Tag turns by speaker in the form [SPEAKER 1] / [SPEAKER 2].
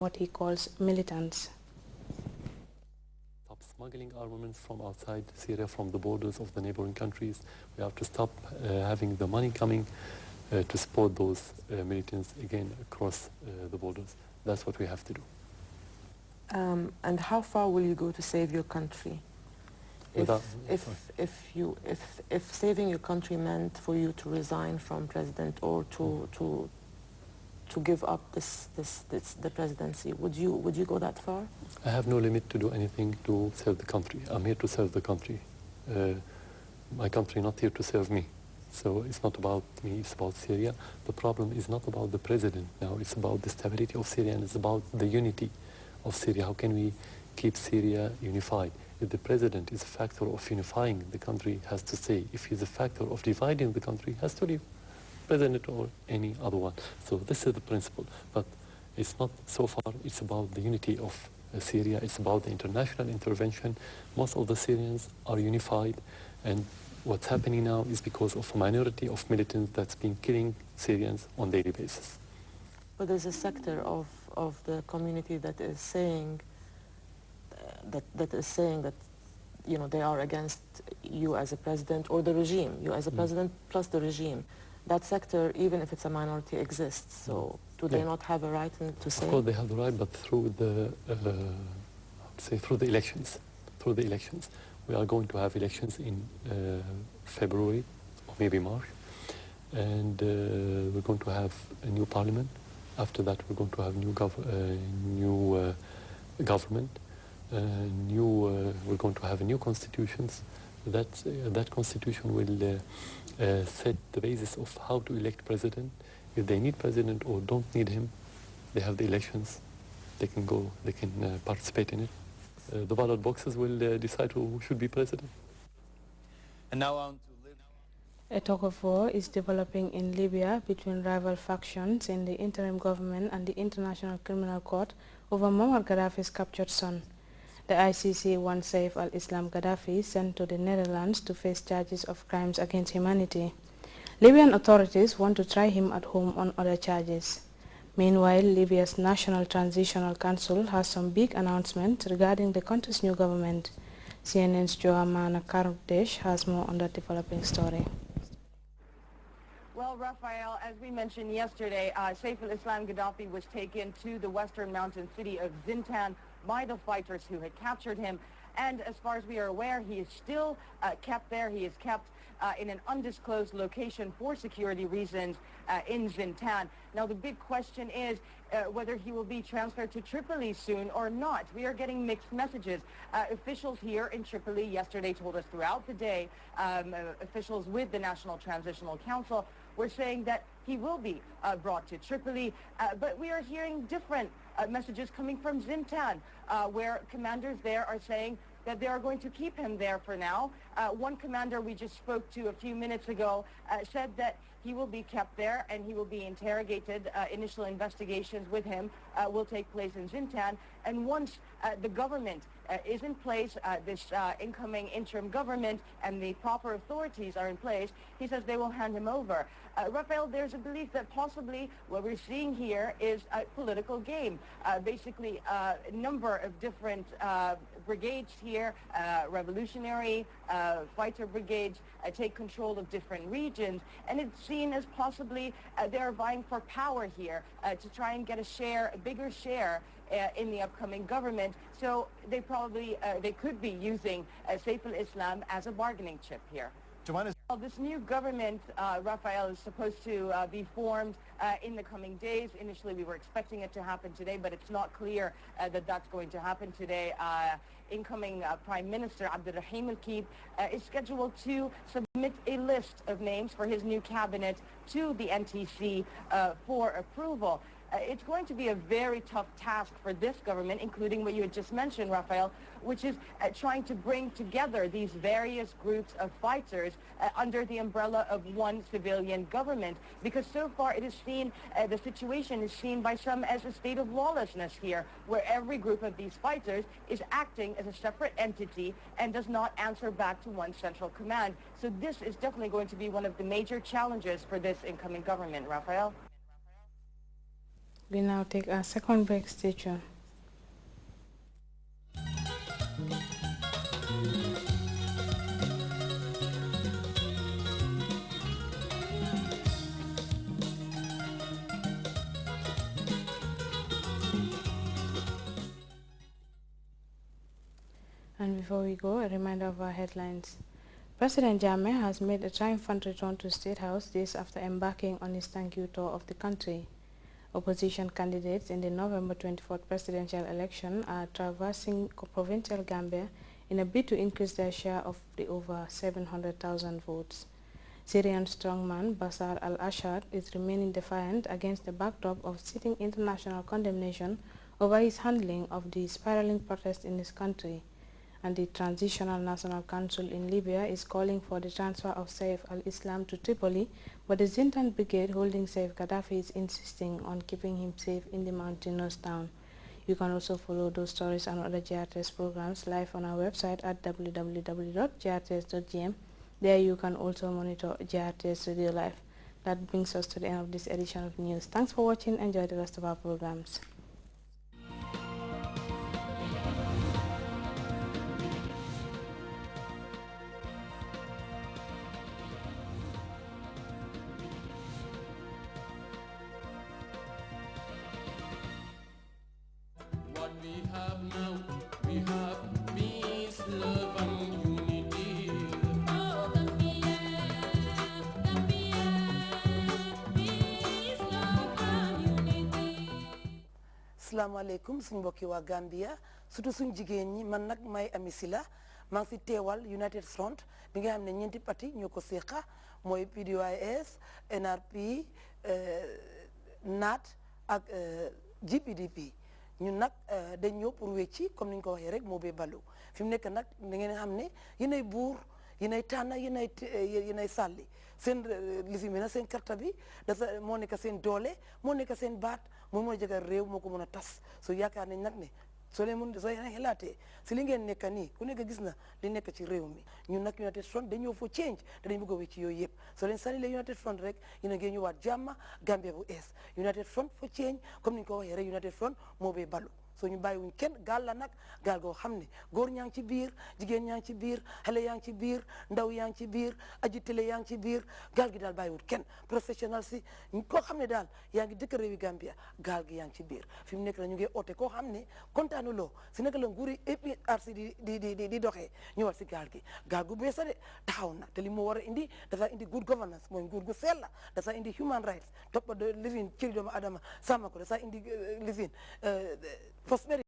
[SPEAKER 1] what he calls militants.
[SPEAKER 2] Stop smuggling armaments from outside Syria, from the borders of the neighboring countries. We have to stop having the money coming to support those militants again across the borders. That's what we have to do.
[SPEAKER 3] And how far will you go to save your country? If saving your country meant for you to resign from president or to give up the presidency, would you go that far?
[SPEAKER 2] I have no limit to do anything to serve the country. I'm here to serve the country. My country not here to serve me. So it's not about me, it's about Syria. The problem is not about the president now, it's about the stability of Syria, and it's about the unity of Syria. How can we keep Syria unified? If the president is a factor of unifying the country, has to stay. If he's a factor of dividing the country, has to leave. President or any other one. So this is the principle. But it's not so far, it's about the unity of Syria, it's about the international intervention. Most of the Syrians are unified, and what's happening now is because of a minority of militants that's been killing Syrians on a daily basis.
[SPEAKER 3] But there's a sector of the community that is saying that you know, they are against you as a president or the regime, you as a president plus the regime. That sector, even if it's a minority, exists. So do they not have a right to say?
[SPEAKER 2] Of course they have the right, but through the through the elections. Through the elections. We are going to have elections in February or maybe March, and we're going to have a new parliament. After that, we're going to have new government. We're going to have a new constitutions. That constitution will set the basis of how to elect president. If they need president or don't need him, they have the elections. They can go. They can participate in it. The ballot boxes will decide who should be president.
[SPEAKER 4] And now on to Libya.
[SPEAKER 1] A tug of war is developing in Libya between rival factions in the interim government and the International Criminal Court over Muammar Gaddafi's captured son. The ICC wants Saif al-Islam Gaddafi sent to the Netherlands to face charges of crimes against humanity. Libyan authorities want to try him at home on other charges. Meanwhile, Libya's National Transitional Council has some big announcements regarding the country's new government. CNN's Johamana Kardesh has more on that developing story.
[SPEAKER 5] Well, Raphael, as we mentioned yesterday, Saif al-Islam Gaddafi was taken to the western mountain city of Zintan by the fighters who had captured him. And as far as we are aware, he is still kept there. He is kept in an undisclosed location for security reasons in Zintan. Now, the big question is whether he will be transferred to Tripoli soon or not. We are getting mixed messages. Officials here in Tripoli yesterday told us throughout the day, officials with the National Transitional Council were saying that he will be brought to Tripoli, but we are hearing different messages coming from Zintan, where commanders there are saying that they are going to keep him there for now. One commander we just spoke to a few minutes ago said that he will be kept there and he will be interrogated. Initial investigations with him will take place in Zintan. And once the government is in place, this incoming interim government and the proper authorities are in place, he says they will hand him over. Raphael, there's a belief that possibly what we're seeing here is a political game. Basically, a number of different brigades here, revolutionary fighter brigades, take control of different regions, and it's seen as possibly they're vying for power here to try and get a bigger share in the upcoming government. So they probably, they could be using Saif al-Islam as a bargaining chip here. Well, this new government, Raphael, is supposed to be formed in the coming days. Initially, we were expecting it to happen today, but it's not clear that that's going to happen today. Incoming Prime Minister Abdurrahim Al-Kib is scheduled to submit a list of names for his new cabinet to the NTC for approval. It's going to be a very tough task for this government, including what you had just mentioned, Raphael, which is trying to bring together these various groups of fighters under the umbrella of one civilian government. Because so far it is seen, the situation is seen by some as a state of lawlessness here, where every group of these fighters is acting as a separate entity and does not answer back to one central command. So this is definitely going to be one of the major challenges for this incoming government, Raphael.
[SPEAKER 1] We now take our second break. Stay tuned. And before we go, a reminder of our headlines. President Jammeh has made a triumphant return to State House days after embarking on his thank you tour of the country. Opposition candidates in the November 24th presidential election are traversing provincial Gambia in a bid to increase their share of the over 700,000 votes. Syrian strongman Bashar al-Assad is remaining defiant against the backdrop of seeking international condemnation over his handling of the spiraling protests in his country. And the Transitional National Council in Libya is calling for the transfer of Saif al-Islam to Tripoli, but the Zintan brigade holding Saif Gaddafi is insisting on keeping him safe in the mountainous town. You can also follow those stories and other GRTS programs live on our website at www.grts.gm. There you can also monitor GRTS Radio Live. That brings us to the end of this edition of news. Thanks for watching. Enjoy the rest of our programs.
[SPEAKER 6] What we have now, we have peace, love and unity. Oh, Gambia, Gambia, peace, love and unity.
[SPEAKER 7] Assalamualaikum suñ mbokki waa Gambia surtout suñ jigéen ñi man nag may Ami Sila maa ngi si teewal United Front bi nga xam ne ñeenti parti ñoo ko séqa mooy PDOIS NRP NAT ak GPDP ñun nag dañ ñëw pour wecci comme ni ñu ko waxee rek moo bee balu fi mu nekk nag da ngeen xam ne yéenay buur yéenay tànn yéenay sàlli seen lifi mi na seen karta bi dafa moo nekk seen doole moo nekk seen baat moom mooy jagal réew moo ko mën a tas so yaakaar nañ nag ne soo leen xelaatee si li ngeen nekk nii ku nekk gis na li nekk ci réew mi ñun nag United Front dañ ñëw fo change te dañ bëgg a wecci yooyu yëpp soo leen sànni la United Front rek yéen a ngi ñëwaat jàmma Gambia bu ees United Front for change comme ni ñu ko waxee rek United Front moo bee balu so ñu bàyyiwuñ kenn gaal la nag gaal goo xam ne góor ñaa ngi ci biir jigéen ñaa ngi ci biir xale yaa ngi ci biir ndaw yaa ngi ci biir aji télé yaa ngi ci biir gaal gi daal bàyyiwul kenn professionnel si koo xam ne daal yaa ngi dëkk réewi Gambia gaal gi yaa ngi ci biir fi mu nekk na ñu ngi oote koo xam ne kontaanuloo si naka la nguuri APRC di doxee ñëwal si gaal gi gaal gu beesa de taxaw na te li mu war a indi dafa indi good governance mooy nguur gu sell la dafa indi human rights toppa living cëri doomu adama sàmm ko dafa indi living prosperity